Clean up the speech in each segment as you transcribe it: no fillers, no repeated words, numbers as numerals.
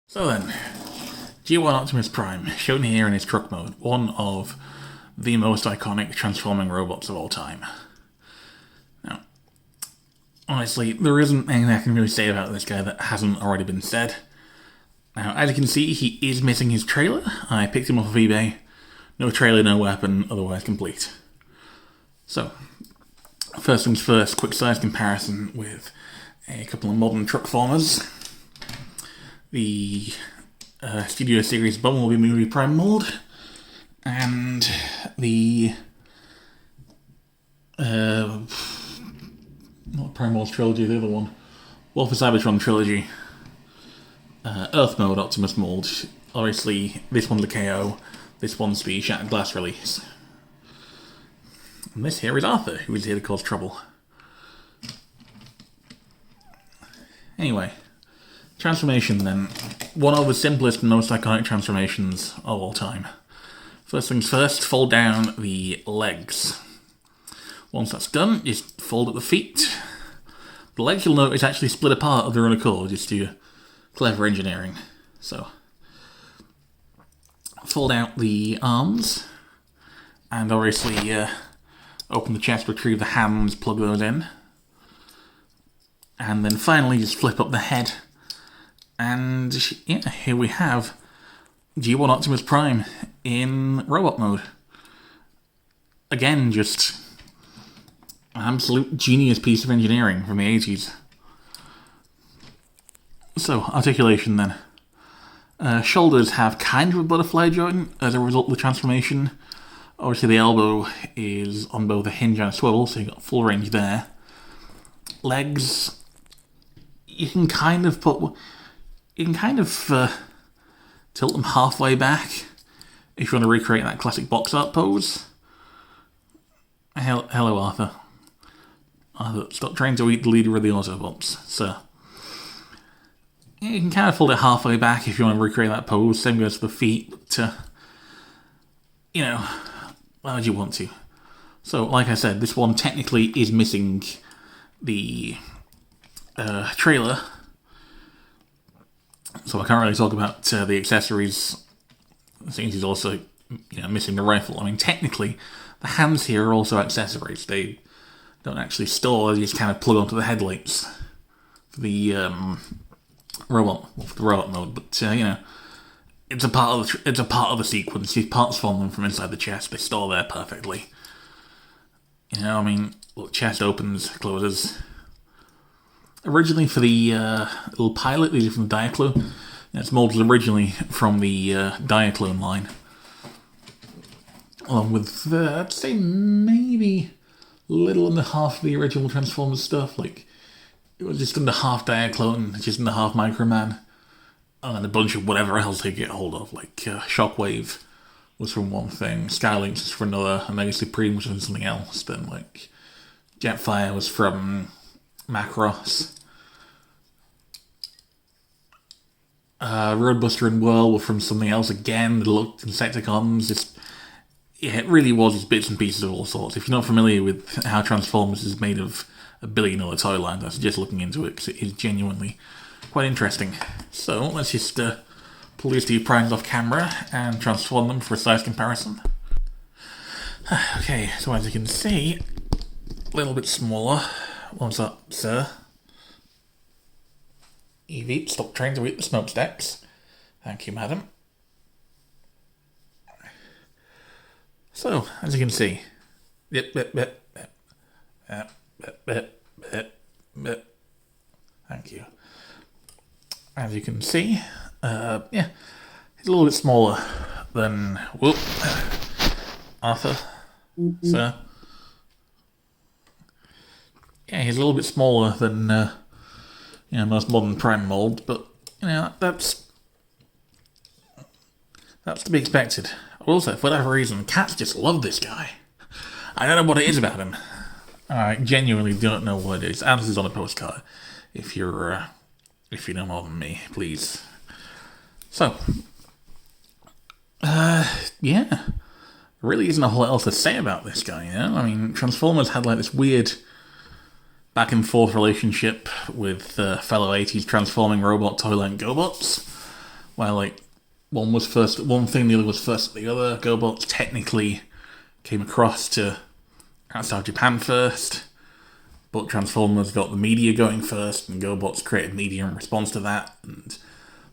So then, G1 Optimus Prime, shown here in his truck mode, one of the most iconic transforming robots of all time. Now, honestly, there isn't anything I can really say about this guy that hasn't already been said. Now, as you can see, he is missing his trailer. I picked him off of eBay. No trailer, no weapon, otherwise complete. So, first things first, quick size comparison with a couple of modern truck formers. The Studio Series Bumblebee Movie Prime mold, and the not Prime Wars Trilogy, the other one, Wolf of Cybertron Trilogy, Earth Mode Optimus mold. Obviously, this one's a KO, this one's the Shattered Glass release. And this here is Arthur, who is here to cause trouble. Anyway, transformation then. One of the simplest and most iconic transformations of all time. First things first, fold down the legs. Once that's done, just fold up the feet. The legs, you'll notice, actually split apart of their own accord, just due to clever engineering. So, fold out the arms, and obviously open the chest, retrieve the hands, plug those in. And then finally just flip up the head. And yeah, here we have G1 Optimus Prime in robot mode. Again, just an absolute genius piece of engineering from the 80s. So, articulation then. Shoulders have kind of a butterfly joint as a result of the transformation. Obviously the elbow is on both a hinge and a swivel, so you've got full range there. Legs, you can kind of tilt them halfway back if you want to recreate that classic box art pose. Hello, Arthur. Arthur, stop trying to eat the leader of the Autobots, sir. Yeah, you can kind of fold it halfway back if you want to recreate that pose. Same goes to the feet, but, why would you want to? So, like I said, this one technically is missing the trailer. So I can't really talk about the accessories, since he's also, missing the rifle. I mean, technically, the hands here are also accessories. They don't actually store; they just kind of plug onto the headlights for the robot mode. But it's a part of the sequence. These parts form them from inside the chest. They store there perfectly. Look, chest opens, closes. Originally for the little pilot, these are from Diaclone. It's molded originally from the Diaclone line. Along with, I'd say maybe a little under half of the original Transformers stuff. Like, it was just under half Diaclone, just under half Microman. And a bunch of whatever else they get hold of. Like, Shockwave was from one thing, Skylynx was from another, Omega Supreme was from something else. Then, like, Jetfire was from Macross. Roadbuster and Whirl were from something else again. The looked Insecticons. It really was just bits and pieces of all sorts. If you're not familiar with how Transformers is made of a billion other toy lines, I suggest looking into it because it is genuinely quite interesting. So let's just pull these two primes off camera and transform them for a size comparison. Okay, so as you can see, a little bit smaller. What's up, sir? Evie, stop trying to eat the smokestacks. Thank you, madam. So, as you can see, thank you. As you can see, he's a little bit smaller than Arthur, sir. Yeah, he's a little bit smaller than most modern Prime mold, but that's to be expected. Also, for whatever reason, cats just love this guy. I don't know what it is about him. I genuinely don't know what it is. Answers on a postcard. If you know more than me, please. So, there really isn't a whole lot else to say about this guy. I mean, Transformers had like this weird back and forth relationship with fellow 80s transforming robot Toyland GoBots. where like one was first at one thing, the other was first at the other. GoBots technically came across to outside Japan first, but Transformers got the media going first, and GoBots created media in response to that, and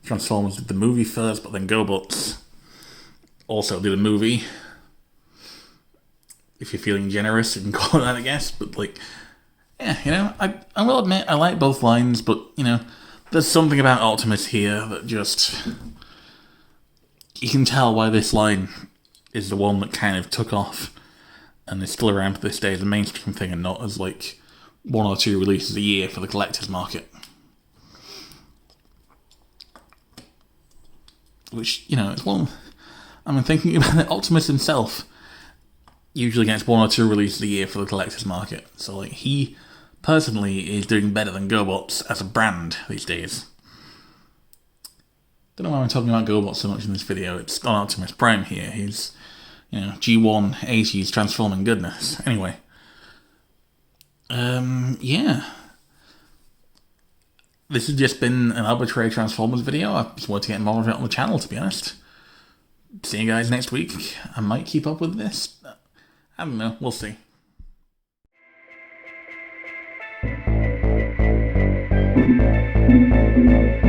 Transformers did the movie first, but then GoBots also did a movie. If you're feeling generous, you can call it that, I guess. But like, yeah, you know, I will admit I like both lines, but you know, there's something about Optimus here that just, you can tell why this line is the one that kind of took off and is still around to this day as a mainstream thing and not as like 1 or 2 releases a year for the collector's market. Which, you know, it's one, I mean, thinking about it, Optimus himself usually gets 1 or 2 releases a year for the collector's market. So like, he personally is doing better than GoBots as a brand these days. Don't know why I'm talking about GoBots so much in this video. It's on Optimus Prime here. He's, you know, G1 80s transforming goodness. Anyway. Yeah. This has just been an arbitrary Transformers video. I just wanted to get more of it on the channel, to be honest. See you guys next week. I might keep up with this. I don't know. We'll see. Thank you.